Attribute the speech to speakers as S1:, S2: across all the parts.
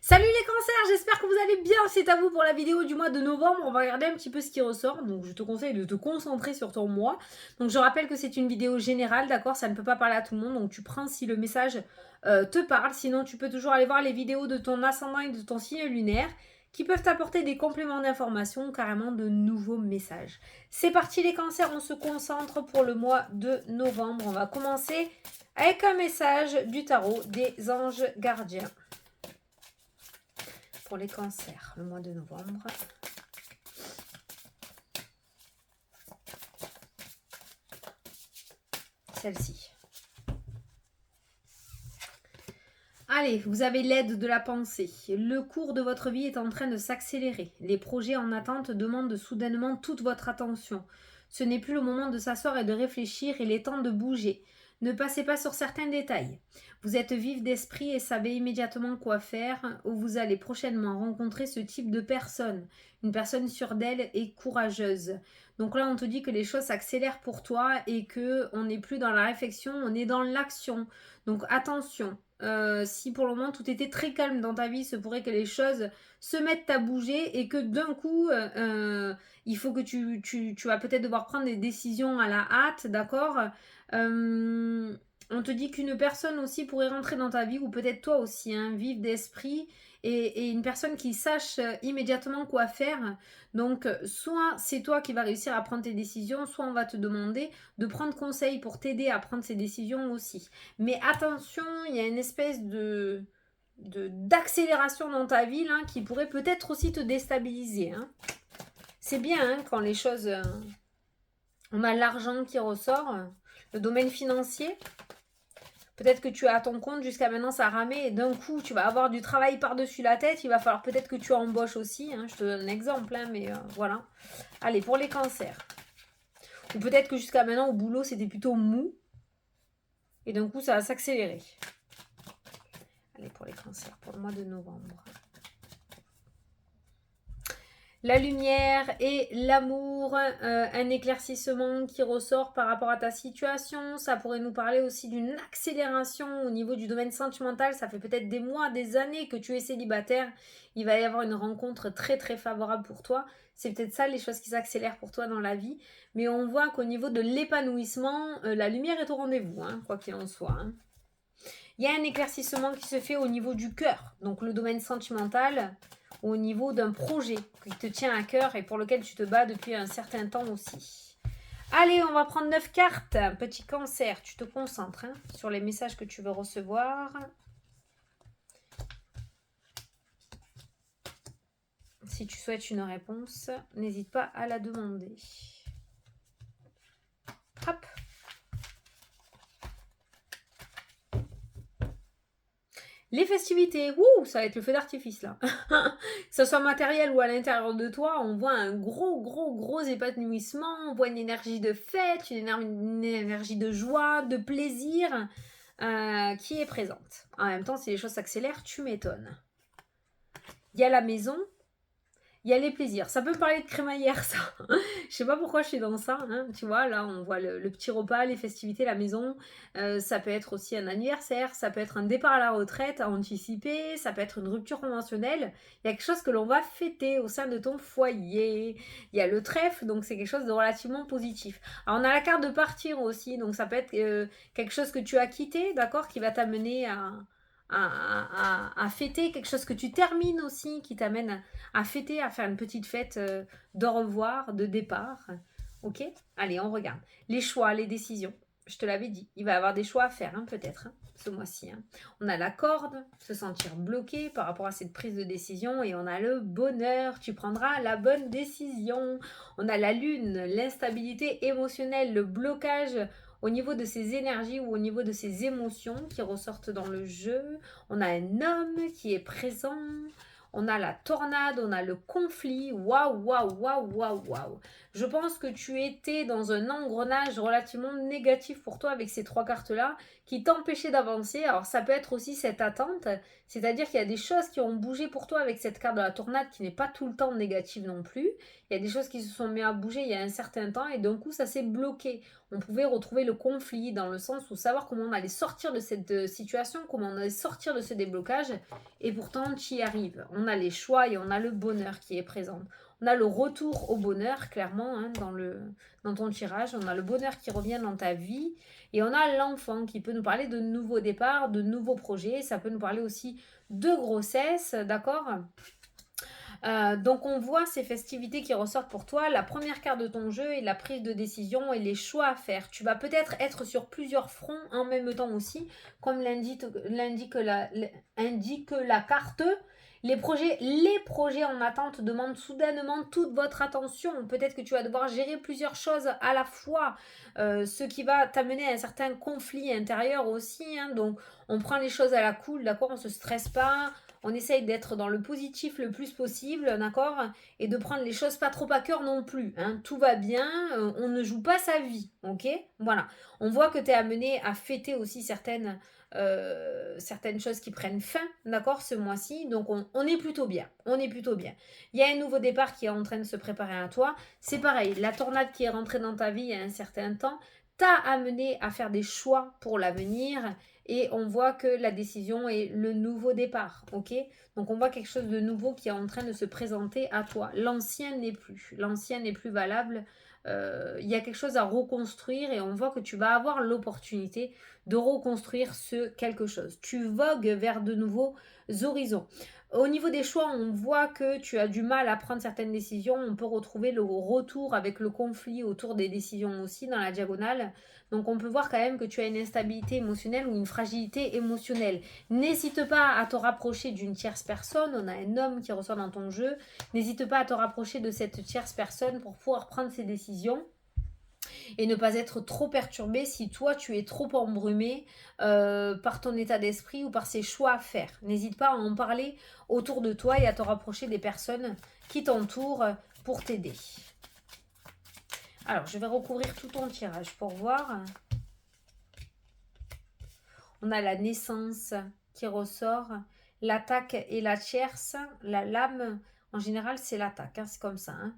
S1: Salut les cancers, j'espère que vous allez bien, c'est à vous pour la vidéo du mois de novembre, on va regarder un petit peu ce qui ressort, donc je te conseille de te concentrer sur ton mois. Donc je rappelle que c'est une vidéo générale, d'accord, ça ne peut pas parler à tout le monde, donc tu prends si le message te parle, sinon tu peux toujours aller voir les vidéos de ton ascendant et de ton signe lunaire qui peuvent t'apporter des compléments d'information, carrément de nouveaux messages. C'est parti les cancers, on se concentre pour le mois de novembre, on va commencer avec un message du tarot des anges gardiens. Pour les cancers, le mois de novembre. Celle-ci. Allez, vous avez l'aide de la pensée. Le cours de votre vie est en train de s'accélérer. Les projets en attente demandent soudainement toute votre attention. Ce n'est plus le moment de s'asseoir et de réfléchir, il est temps de bouger. Ne passez pas sur certains détails. Vous êtes vif d'esprit et savez immédiatement quoi faire, ou vous allez prochainement rencontrer ce type de personne. Une personne sûre d'elle et courageuse. Donc là, on te dit que les choses s'accélèrent pour toi et qu'on n'est plus dans la réflexion, on est dans l'action. Donc attention, si pour le moment tout était très calme dans ta vie, il se pourrait que les choses se mettent à bouger et que d'un coup, il faut que tu vas peut-être devoir prendre des décisions à la hâte, d'accord. On te dit qu'une personne aussi pourrait rentrer dans ta vie, ou peut-être toi aussi, hein, vive d'esprit, et une personne qui sache immédiatement quoi faire. Donc, soit c'est toi qui vas réussir à prendre tes décisions, soit on va te demander de prendre conseil pour t'aider à prendre ces décisions aussi. Mais attention, il y a une espèce d'accélération dans ta vie là, qui pourrait peut-être aussi te déstabiliser. Hein. C'est bien hein, quand les choses... on a l'argent qui ressort, le domaine financier. Peut-être que tu as ton compte, jusqu'à maintenant ça ramait, et d'un coup tu vas avoir du travail par-dessus la tête, il va falloir peut-être que tu embauches aussi, hein. Je te donne un exemple, hein, mais voilà. Allez, pour les cancers. Ou peut-être que jusqu'à maintenant au boulot c'était plutôt mou, et d'un coup ça va s'accélérer. Allez, pour les cancers, pour le mois de novembre. La lumière et l'amour, un éclaircissement qui ressort par rapport à ta situation. Ça pourrait nous parler aussi d'une accélération au niveau du domaine sentimental. Ça fait peut-être des mois, des années que tu es célibataire. Il va y avoir une rencontre très très favorable pour toi. C'est peut-être ça les choses qui s'accélèrent pour toi dans la vie. Mais on voit qu'au niveau de l'épanouissement, la lumière est au rendez-vous, hein, quoi qu'il en soit. Hein. Il y a un éclaircissement qui se fait au niveau du cœur. Donc le domaine sentimental, au niveau d'un projet qui te tient à cœur et pour lequel tu te bats depuis un certain temps aussi. Allez, on va prendre 9 cartes. Petit cancer, tu te concentres hein, sur les messages que tu veux recevoir. Si tu souhaites une réponse, n'hésite pas à la demander. Hop. Les festivités, ça va être le feu d'artifice là. Que ce soit matériel ou à l'intérieur de toi, on voit un gros épanouissement, on voit une énergie de fête, une énergie de joie, de plaisir qui est présente. En même temps, si les choses s'accélèrent, tu m'étonnes. Il y a la maison, il y a les plaisirs. Ça peut me parler de crémaillère, ça. Je sais pas pourquoi je suis dans ça. Hein. Tu vois, là, on voit le petit repas, les festivités, la maison. Ça peut être aussi un anniversaire. Ça peut être un départ à la retraite anticipé. Ça peut être une rupture conventionnelle. Il y a quelque chose que l'on va fêter au sein de ton foyer. Il y a le trèfle, donc c'est quelque chose de relativement positif. Alors, on a la carte de partir aussi. Donc, ça peut être quelque chose que tu as quitté, d'accord, qui va t'amener à fêter, quelque chose que tu termines aussi, qui t'amène à fêter, à faire une petite fête d'au revoir, de départ. Ok. Allez, on regarde. Les choix, les décisions. Je te l'avais dit, il va y avoir des choix à faire, hein, peut-être, hein, ce mois-ci. Hein. On a la corde, se sentir bloqué par rapport à cette prise de décision, et on a le bonheur, tu prendras la bonne décision. On a la lune, l'instabilité émotionnelle, le blocage au niveau de ses énergies ou au niveau de ses émotions qui ressortent dans le jeu. On a un homme qui est présent. On a la tornade, on a le conflit. Waouh. Je pense que tu étais dans un engrenage relativement négatif pour toi avec ces trois cartes-là qui t'empêchaient d'avancer. Alors ça peut être aussi cette attente, c'est-à-dire qu'il y a des choses qui ont bougé pour toi avec cette carte de la tornade qui n'est pas tout le temps négative non plus. Il y a des choses qui se sont mises à bouger il y a un certain temps et d'un coup ça s'est bloqué. On pouvait retrouver le conflit dans le sens où savoir comment on allait sortir de cette situation, comment on allait sortir de ce déblocage et pourtant tu y arrives. On a les choix et on a le bonheur qui est présent. On a le retour au bonheur, clairement, hein, dans ton tirage. On a le bonheur qui revient dans ta vie. Et on a l'enfant qui peut nous parler de nouveaux départs, de nouveaux projets. Ça peut nous parler aussi de grossesse, d'accord? Donc on voit ces festivités qui ressortent pour toi. La première carte de ton jeu est la prise de décision et les choix à faire. Tu vas peut-être être sur plusieurs fronts en même temps aussi, comme l'indique la carte. Les projets en attente demandent soudainement toute votre attention. Peut-être que tu vas devoir gérer plusieurs choses à la fois, ce qui va t'amener à un certain conflit intérieur aussi, hein. Donc on prend les choses à la cool, d'accord? On ne se stresse pas, on essaye d'être dans le positif le plus possible, d'accord? Et de prendre les choses pas trop à cœur non plus, hein. Tout va bien, on ne joue pas sa vie, ok? Voilà. On voit que tu es amené à fêter aussi certaines choses qui prennent fin, d'accord, ce mois-ci. Donc on est plutôt bien, on est plutôt bien. Il y a un nouveau départ qui est en train de se préparer à toi. C'est pareil, la tornade qui est rentrée dans ta vie il y a un certain temps t'a amené à faire des choix pour l'avenir et on voit que la décision est le nouveau départ, ok? Donc on voit quelque chose de nouveau qui est en train de se présenter à toi. L'ancien n'est plus valable. Il y a quelque chose à reconstruire et on voit que tu vas avoir l'opportunité de reconstruire ce quelque chose. Tu vogues vers de nouveaux horizons. Au niveau des choix, on voit que tu as du mal à prendre certaines décisions. On peut retrouver le retour avec le conflit autour des décisions aussi dans la diagonale. Donc on peut voir quand même que tu as une instabilité émotionnelle ou une fragilité émotionnelle. N'hésite pas à te rapprocher d'une tierce personne. On a un homme qui ressort dans ton jeu. N'hésite pas à te rapprocher de cette tierce personne pour pouvoir prendre ses décisions et ne pas être trop perturbé si toi tu es trop embrumé par ton état d'esprit ou par ces choix à faire. N'hésite pas à en parler autour de toi et à te rapprocher des personnes qui t'entourent pour t'aider. Alors, je vais recouvrir tout ton tirage pour voir. On a la naissance qui ressort, l'attaque et la tierce, la lame, en général c'est l'attaque, hein, c'est comme ça, hein.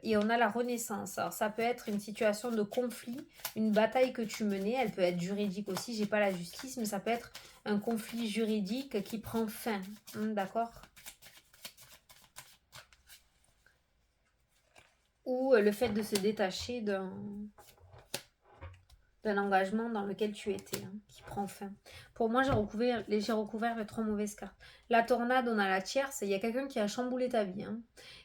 S1: Et on a la renaissance. Alors ça peut être une situation de conflit, une bataille que tu menais, elle peut être juridique aussi, j'ai pas la justice, mais ça peut être un conflit juridique qui prend fin, d'accord? Ou le fait de se détacher d'un engagement dans lequel tu étais, hein, qui prend fin. Pour moi, j'ai recouvert les 3 mauvaises cartes. La tornade, on a la tierce, il y a quelqu'un qui a chamboulé ta vie, hein.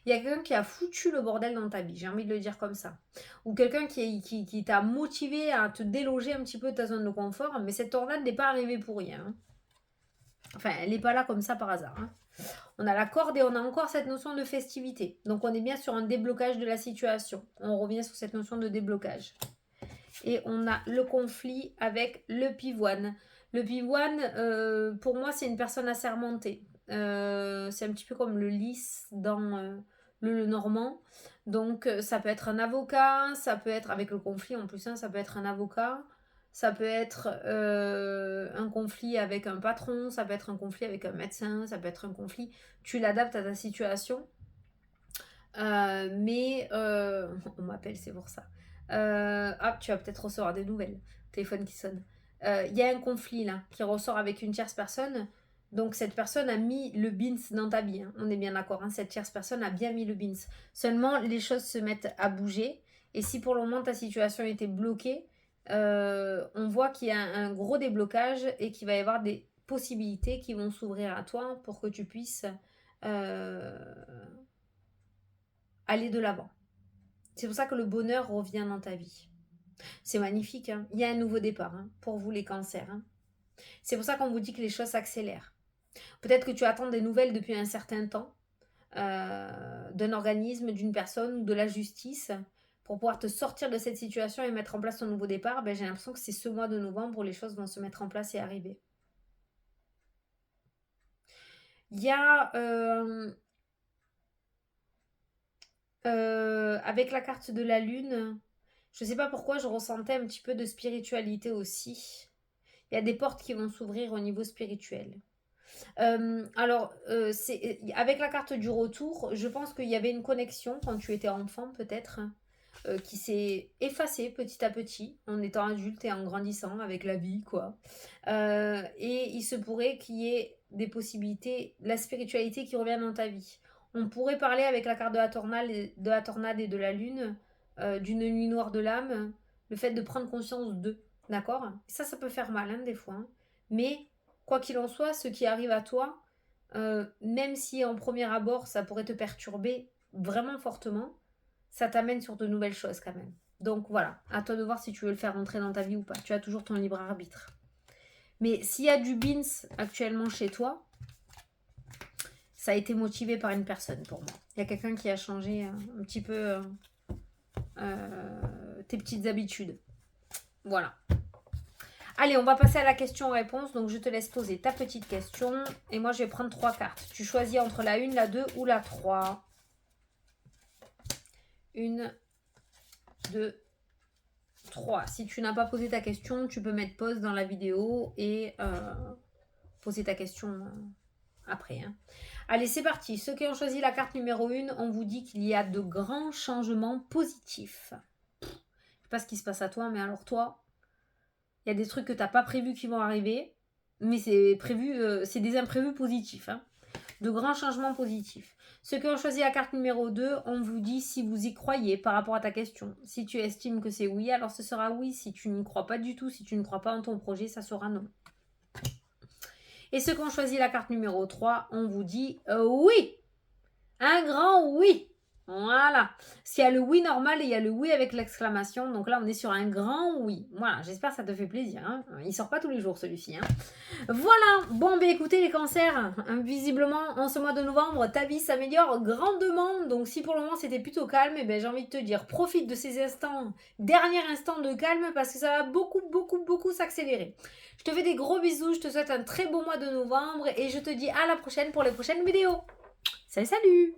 S1: Il y a quelqu'un qui a foutu le bordel dans ta vie, j'ai envie de le dire comme ça. Ou quelqu'un qui t'a motivé à te déloger un petit peu de ta zone de confort, mais cette tornade n'est pas arrivée pour rien, hein. Enfin, elle n'est pas là comme ça par hasard, hein. On a la corde et on a encore cette notion de festivité. Donc on est bien sur un déblocage de la situation. On revient sur cette notion de déblocage. Et on a le conflit avec le pivoine. Le pivoine, pour moi, c'est une personne assermentée. C'est un petit peu comme le lys dans le normand. Donc, ça peut être un avocat, ça peut être, avec le conflit en plus, hein, ça peut être un avocat, ça peut être un conflit avec un patron, ça peut être un conflit avec un médecin, ça peut être un conflit. Tu l'adaptes à ta situation. On m'appelle, c'est pour ça. Tu vas peut-être recevoir des nouvelles. Téléphone qui sonne. Il y a un conflit là qui ressort avec une tierce personne. Donc cette personne a mis le bins dans ta vie, hein. On est bien d'accord, hein. Cette tierce personne a bien mis le bins. Seulement, les choses se mettent à bouger. Et si pour le moment ta situation était bloquée, on voit qu'il y a un gros déblocage et qu'il va y avoir des possibilités qui vont s'ouvrir à toi pour que tu puisses aller de l'avant. C'est pour ça que le bonheur revient dans ta vie. C'est magnifique, hein. Il y a un nouveau départ, hein, pour vous les cancers, hein. C'est pour ça qu'on vous dit que les choses s'accélèrent. Peut-être que tu attends des nouvelles depuis un certain temps, d'un organisme, d'une personne ou de la justice pour pouvoir te sortir de cette situation et mettre en place ton nouveau départ. J'ai l'impression que c'est ce mois de novembre où les choses vont se mettre en place et arriver. Il y a avec la carte de la lune, Je sais pas pourquoi je ressentais un petit peu de spiritualité aussi. Il y a des portes qui vont s'ouvrir au niveau spirituel. Avec la carte du retour, je pense qu'il y avait une connexion quand tu étais enfant, peut-être, qui s'est effacée petit à petit, en étant adulte et en grandissant avec la vie, quoi. Et il se pourrait qu'il y ait des possibilités, la spiritualité qui revient dans ta vie. On pourrait parler avec la carte de la tornade et de la lune, d'une nuit noire de l'âme, le fait de prendre conscience d'eux, d'accord? Ça peut faire mal, hein, des fois, hein. Mais quoi qu'il en soit, ce qui arrive à toi, même si en premier abord ça pourrait te perturber vraiment fortement, ça t'amène sur de nouvelles choses quand même. Donc voilà, à toi de voir si tu veux le faire rentrer dans ta vie ou pas. Tu as toujours ton libre arbitre. Mais s'il y a du bins actuellement chez toi, ça a été motivé par une personne pour moi. Il y a quelqu'un qui a changé un petit peu tes petites habitudes. Voilà. Allez, on va passer à la question-réponse. Donc, je te laisse poser ta petite question. Et moi, je vais prendre 3 cartes. Tu choisis entre la 1, la 2 ou la 3. 1, 2, 3. Si tu n'as pas posé ta question, tu peux mettre pause dans la vidéo et poser ta question après. Hein. Allez, c'est parti. Ceux qui ont choisi la carte numéro 1, on vous dit qu'il y a de grands changements positifs. Je ne sais pas ce qui se passe à toi, mais alors toi... Il y a des trucs que tu n'as pas prévus qui vont arriver, mais c'est prévu, c'est des imprévus positifs. Hein. De grands changements positifs. Ceux qui ont choisi la carte numéro 2, on vous dit si vous y croyez par rapport à ta question. Si tu estimes que c'est oui, alors ce sera oui. Si tu n'y crois pas du tout, si tu ne crois pas en ton projet, ça sera non. Et ceux qui ont choisi la carte numéro 3, on vous dit oui. Un grand oui. Voilà. S'il y a le oui normal et il y a le oui avec l'exclamation. Donc là, on est sur un grand oui. Voilà, j'espère que ça te fait plaisir. Hein. Il sort pas tous les jours, celui-ci. Hein. Voilà. Bon, ben écoutez, les cancers, visiblement, en ce mois de novembre, ta vie s'améliore grandement. Donc si pour le moment, c'était plutôt calme, eh ben, j'ai envie de te dire, profite de ces instants, derniers instants de calme, parce que ça va beaucoup s'accélérer. Je te fais des gros bisous. Je te souhaite un très beau mois de novembre et je te dis à la prochaine pour les prochaines vidéos. Salut